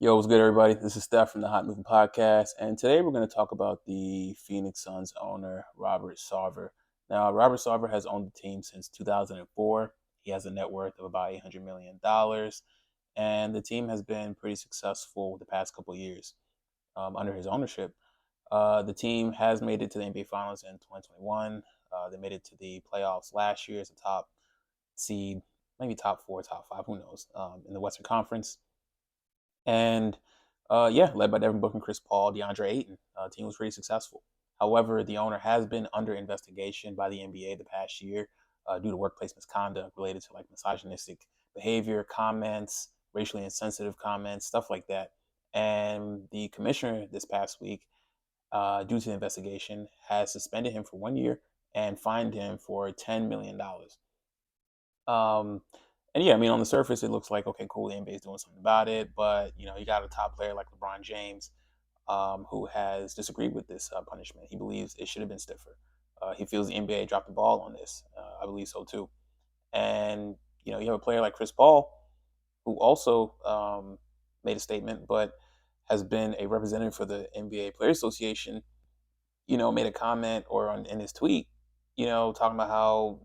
Yo, what's good, everybody? This is Steph from the Hot Moving Podcast, and today we're going to talk about the Phoenix Suns owner, Robert Sarver. Now, Robert Sarver has owned the team since 2004. He has a net worth of about $800 million, and the team has been pretty successful the past couple of years under his ownership. The team has made it to the NBA Finals in 2021. They made it to the playoffs last year as a top seed, maybe top four, top five, who knows, in the Western Conference. And yeah, led by Devin Booker and Chris Paul, DeAndre Ayton, team was pretty successful. However, the owner has been under investigation by the NBA the past year due to workplace misconduct related to like misogynistic behavior, comments, racially insensitive comments, stuff like that. And the commissioner this past week, due to the investigation, has suspended him for 1 year and fined him for $10 million. Um, and yeah, I mean, on the surface, it looks like okay, cool. The NBA is doing something about it, but you got a top player like LeBron James, who has disagreed with this punishment. He believes it should have been stiffer. He feels the NBA dropped the ball on this. I believe so too. And you have a player like Chris Paul, who also made a statement, but has been a representative for the NBA Players Association, made a comment or in his tweet, talking about how,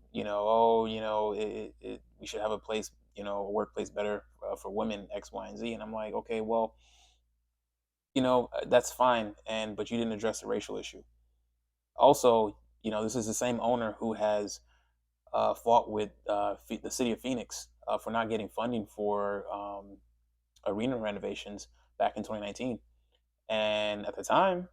we should have a place, a workplace better for women, X, Y, and Z. And I'm like, okay, well, that's fine. But you didn't address the racial issue. Also, this is the same owner who has fought with the city of Phoenix for not getting funding for arena renovations back in 2019. And at the time,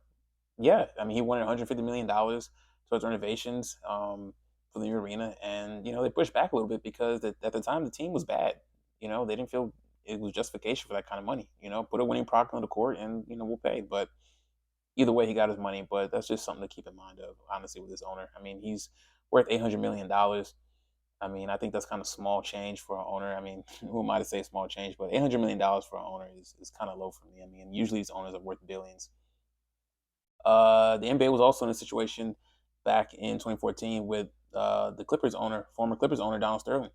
yeah, I mean, he wanted $150 million towards renovations for the new arena, and they pushed back a little bit because at the time the team was bad. They didn't feel it was justification for that kind of money. Put a winning product on the court, and we'll pay. But either way, he got his money. But that's just something to keep in mind of honestly with this owner. I mean, he's worth $800 million. I mean, I think that's kind of small change for an owner. I mean, who am I to say small change? But $800 million for an owner is kind of low for me. I mean, usually these owners are worth billions. The NBA was also in a situation back in 2014 with the Clippers owner, former Clippers owner Donald Sterling.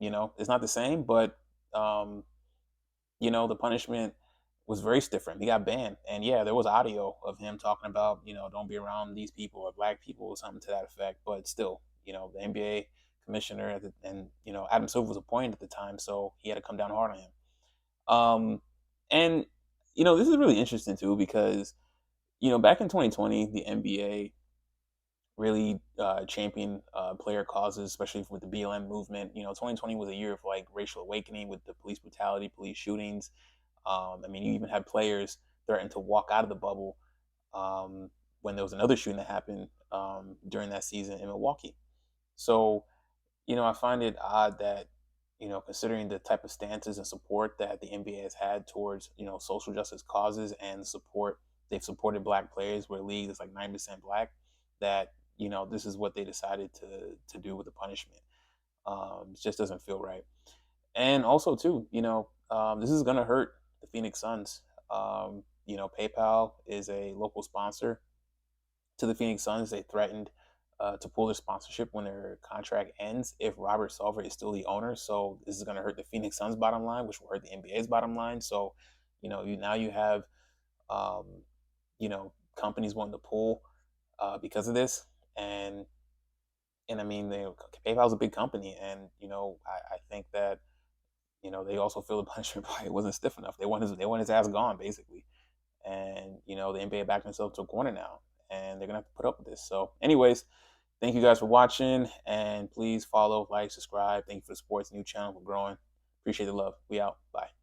It's not the same, but um, the punishment was very stiff for him. He got banned, and yeah, there was audio of him talking about don't be around these people or black people or something to that effect. But still, the NBA commissioner and Adam Silver was appointed at the time, so he had to come down hard on him. And this is really interesting too because back in 2020, the NBA really championed player causes, especially with the BLM movement. 2020 was a year of like racial awakening with the police brutality, police shootings. I mean, you even had players threaten to walk out of the bubble when there was another shooting that happened during that season in Milwaukee. So, I find it odd that, considering the type of stances and support that the NBA has had towards, social justice causes and support they've supported black players where league is like 9% black, that, this is what they decided to do with the punishment. It just doesn't feel right. And also too, this is going to hurt the Phoenix Suns. PayPal is a local sponsor to the Phoenix Suns. They threatened to pull their sponsorship when their contract ends if Robert Sarver is still the owner. So this is going to hurt the Phoenix Suns' bottom line, which will hurt the NBA's bottom line. So, you have, um, companies wanting to pull because of this, and I mean, PayPal's a big company, and I think that they also feel the punishment probably wasn't stiff enough. They want his ass gone basically, and the NBA backed themselves to a corner now, and they're gonna have to put up with this. So, anyways, thank you guys for watching, and please follow, like, subscribe. Thank you for the support. It's a new channel. We're growing. Appreciate the love. We out. Bye.